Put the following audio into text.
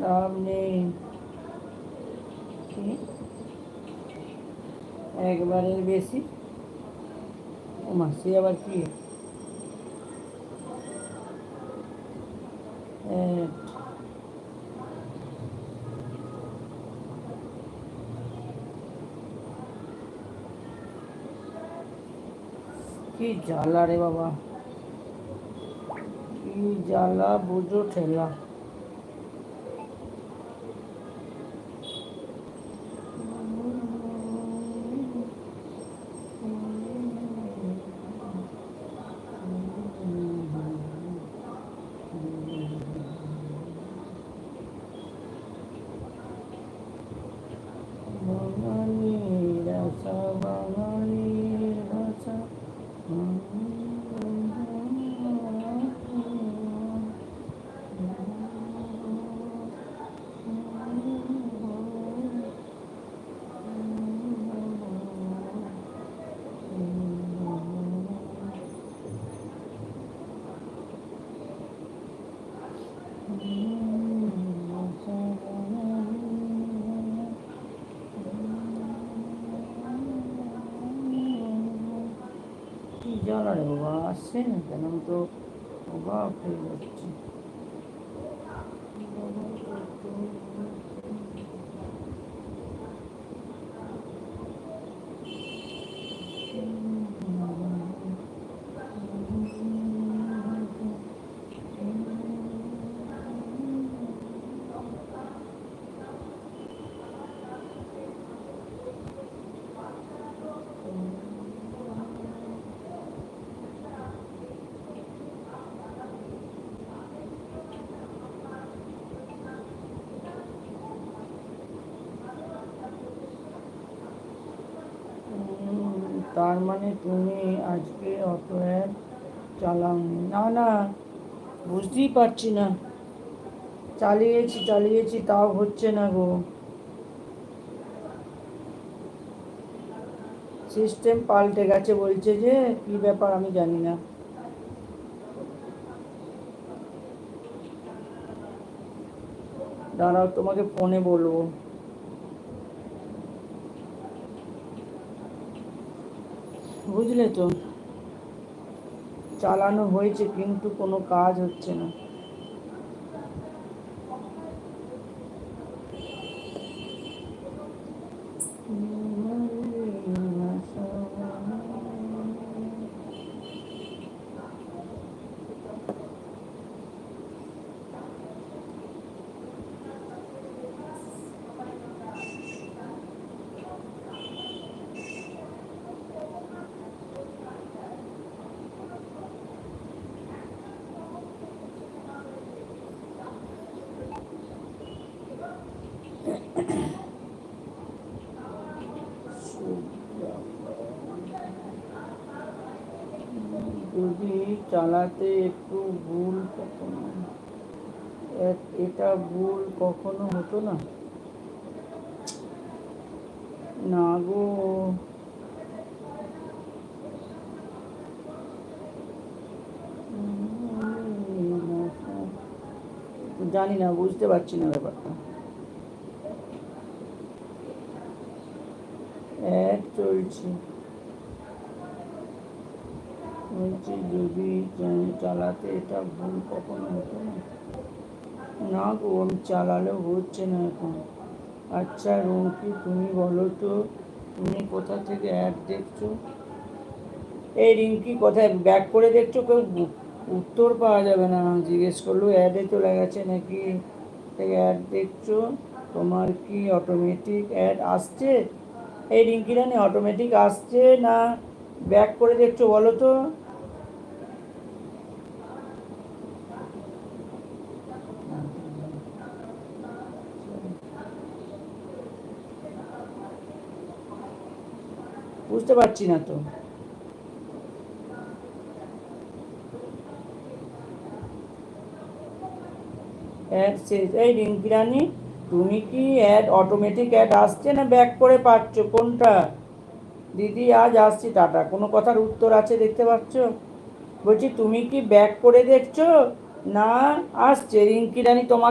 লাভ নেই। একবারের বেশি। ও মাসি আবার কি? কি জ্বালা রে বাবা, কি জ্বালা বুঝো ঠেলা। বাঙালির আশা, বাঙালির ভাষা। কি জ্বালা রে বাবা, আসছে না কেন? আমি তো অবাক হয়ে যাচ্ছি। তার মানে তুমি আজকে অত অ্যাপ চালাওনি? না না, বুঝতেই পারছি না। চালিয়েছি তাও হচ্ছে না গো। সিস্টেম পাল্টে গেছে বলছে, যে কি ব্যাপার আমি জানি না। দাঁড়াও, তোমাকে ফোনে বলবো। বুঝলে তো, চালানো হয়েছে কিন্তু কোনো কাজ হচ্ছে না। যদি চালাতে একটু ভুল কখনো, এটা ভুল কখনো হতো না। না গো, জানি না, বুঝতে পারছি না ব্যাপারটা। অ্যাড চলছে বলছি, যদি চালাতে এটা ভুল কখনো হতো না। না গো, আমি চালালেও হচ্ছে না এখন। আচ্ছা রুমকি, তুমি বলো তো, তুমি কোথা থেকে অ্যাড দেখছো? এই রিঙ্কি কোথায় ব্যাক করে দেখছো? কেউ উত্তর পাওয়া যাবে না। জিজ্ঞেস করলেও অ্যাডে চলে গেছে নাকি থেকে অ্যাড দেখছো। তোমার কি অটোমেটিক অ্যাড আসছে? এই রিঙ্কি রানি, অটোমেটিক আসছে না ব্যাক করে দেখছো বলো তো? বুঝতে পারছি না তো। অ্যাড শেষ। এই রিঙ্কি রানি, তুমি কি অ্যাড অটোমেটিক অ্যাড আসছে না ব্যাক করে পাচ্ছ, কোনটা? দিদি আজ আসছি, টাটা। কোনো কথার উত্তর আছে দেখতে পাচ্ছ? বলছি তুমি কি ব্যাক করে দেখছো না আসছে? রিঙ্কি রানি তোমার